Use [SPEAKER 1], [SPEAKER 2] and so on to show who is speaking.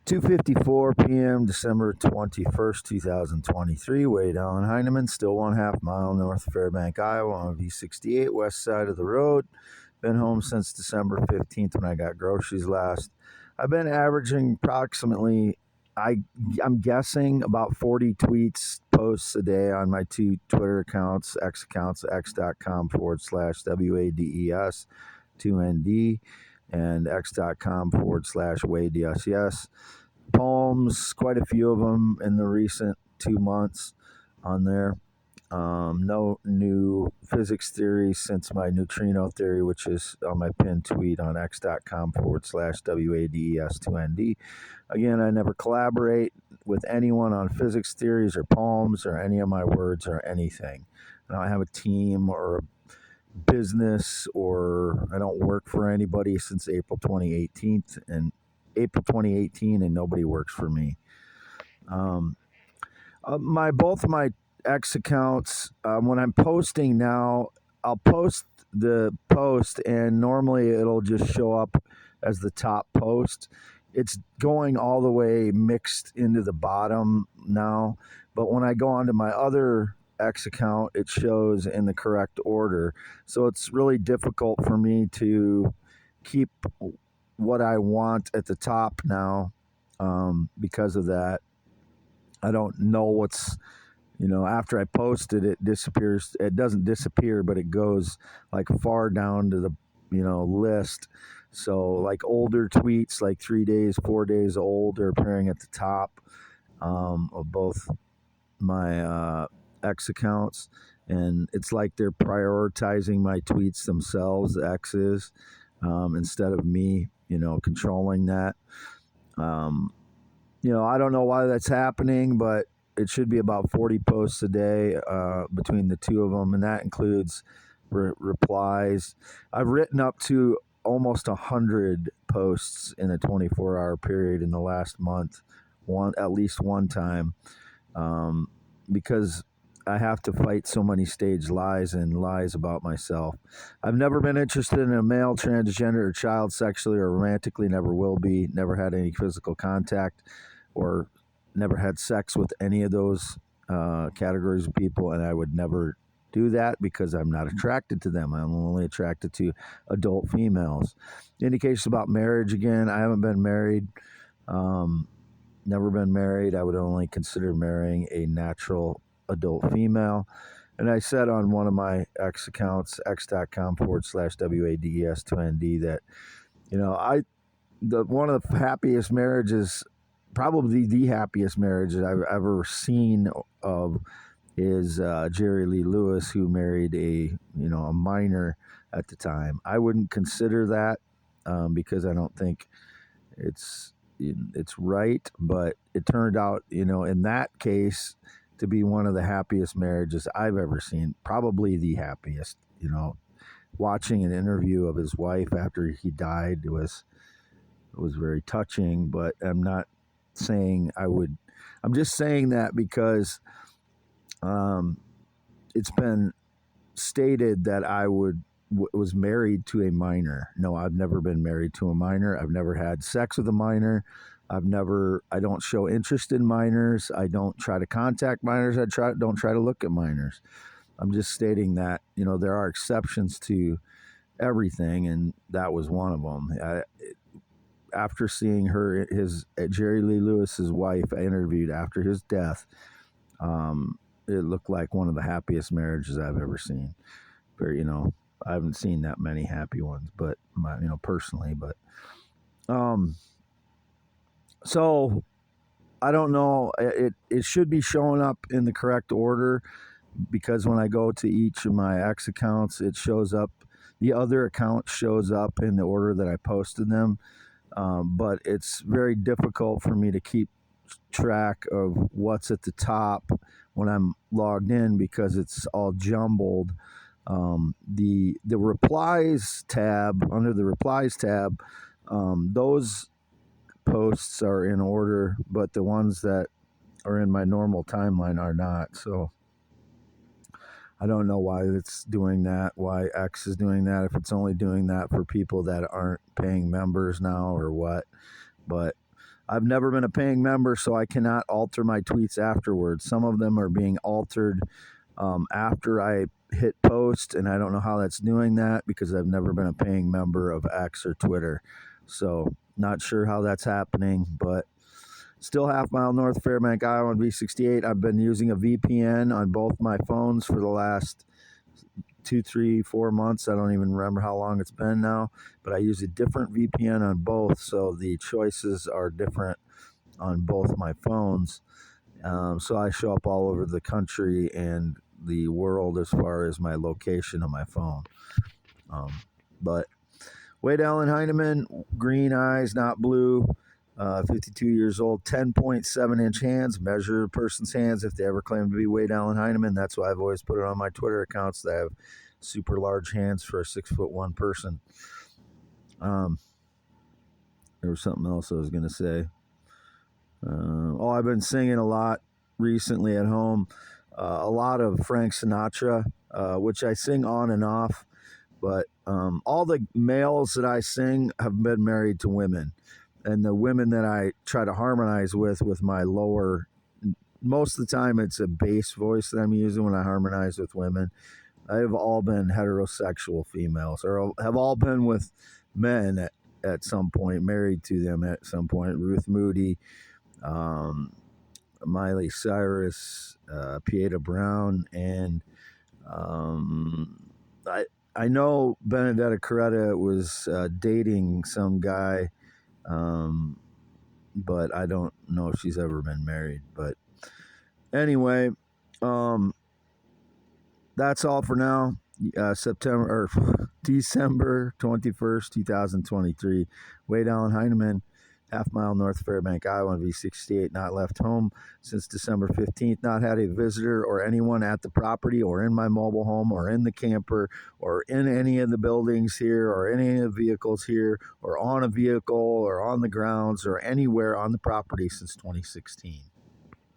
[SPEAKER 1] 2:54 p.m., December 21st, 2023. Wade Allen Heineman, still 1/2 mile north of Fairbank, Iowa, on V68, west side of the road. Been home since December 15th when I got groceries last. I've been averaging approximately, I'm guessing, about 40 tweets, posts a day on my two Twitter accounts, x.com/WADES2ND and x.com/WadeSS. Poems, quite a few of them in the recent 2 months on there. No new physics theory since my neutrino theory, which is on my pinned tweet on x.com/WADES2ND. Again, I never collaborate with anyone on physics theories or poems or any of my words or anything. I don't have a team or a business, or I don't work for anybody since April 2018, and nobody works for me. Both of my X accounts, when I'm posting now, I'll post the post and normally it'll just show up as the top post. It's going all the way mixed into the bottom now, but when I go onto my other X account, it shows in the correct order. So it's really difficult for me to keep what I want at the top now because of that. I don't know what's, after I post it, it disappears. It doesn't disappear, but it goes like far down to the, list. So like older tweets, like 3 days, 4 days old, are appearing at the top of both my X accounts. And it's like they're prioritizing my tweets themselves, the X's, instead of me, controlling that. I don't know why that's happening, but it should be about 40 posts a day between the two of them, and that includes replies. I've written up to almost 100 posts in a 24-hour period in the last month, at least one time, because I have to fight so many staged lies and lies about myself. I've never been interested in a male, transgender, or child sexually or romantically, never will be, never had any physical contact or never had sex with any of those categories of people, and I would never do that because I'm not attracted to them. I'm only attracted to adult females. Indications about marriage, again, I haven't been married, never been married. I would only consider marrying a natural adult female. And I said on one of my X accounts, x.com/WADES2ND, that, one of the happiest marriages, probably the happiest marriage that I've ever seen of, is Jerry Lee Lewis, who married a minor at the time. I wouldn't consider that because I don't think it's right, but it turned out, in that case, to be one of the happiest marriages I've ever seen, probably the happiest. Watching an interview of his wife after he died was very touching, but I'm not saying I would. I'm just saying that because it's been stated that I was married to a minor. No, I've never been married to a minor. I've never had sex with a minor. I don't show interest in minors. I don't try to contact minors. Don't try to look at minors. I'm just stating that, there are exceptions to everything, and that was one of them. After seeing Jerry Lee Lewis's wife, I interviewed after his death, it looked like one of the happiest marriages I've ever seen. I haven't seen that many happy ones, but personally, but so I don't know. It should be showing up in the correct order, because when I go to each of my X accounts, it shows up. The other account shows up in the order that I posted them, but it's very difficult for me to keep track of what's at the top when I'm logged in because it's all jumbled. The replies tab, under the replies tab, those posts are in order, but the ones that are in my normal timeline are not. So I don't know why it's doing that, why X is doing that, if it's only doing that for people that aren't paying members now or what. But I've never been a paying member, so I cannot alter my tweets afterwards. Some of them are being altered after I hit post, and I don't know how that's doing that because I've never been a paying member of X or Twitter. So not sure how that's happening, but still half mile north Fairbank, Iowa on V68. I've been using a VPN on both my phones for the last 2, 3, 4 months. I don't even remember how long it's been now, but I use a different VPN on both, so the choices are different on both my phones. So I show up all over the country and the world as far as my location on my phone. But Wade Allen Heineman, green eyes, not blue. 52 years old, 10.7-inch hands. Measure a person's hands if they ever claim to be Wade Allen Heineman. That's why I've always put it on my Twitter accounts that I have super large hands for a 6'1" person. There was something else I was going to say. I've been singing a lot recently at home. A lot of Frank Sinatra, which I sing on and off. But all the males that I sing have been married to women. And the women that I try to harmonize with my lower, most of the time it's a bass voice that I'm using when I harmonize with women. They've all been heterosexual females, or have all been with men at some point, married to them at some point. Ruth Moody, Miley Cyrus, Pieta Brown, and I know Benedetta Coretta was dating some guy, but I don't know if she's ever been married. But anyway, that's all for now. December 21st, 2023. Wade Allen Heineman, half mile north Fairbank, Iowa, V68, not left home since December 15th. Not had a visitor or anyone at the property or in my mobile home or in the camper or in any of the buildings here or any of the vehicles here or on a vehicle or on the grounds or anywhere on the property since 2016.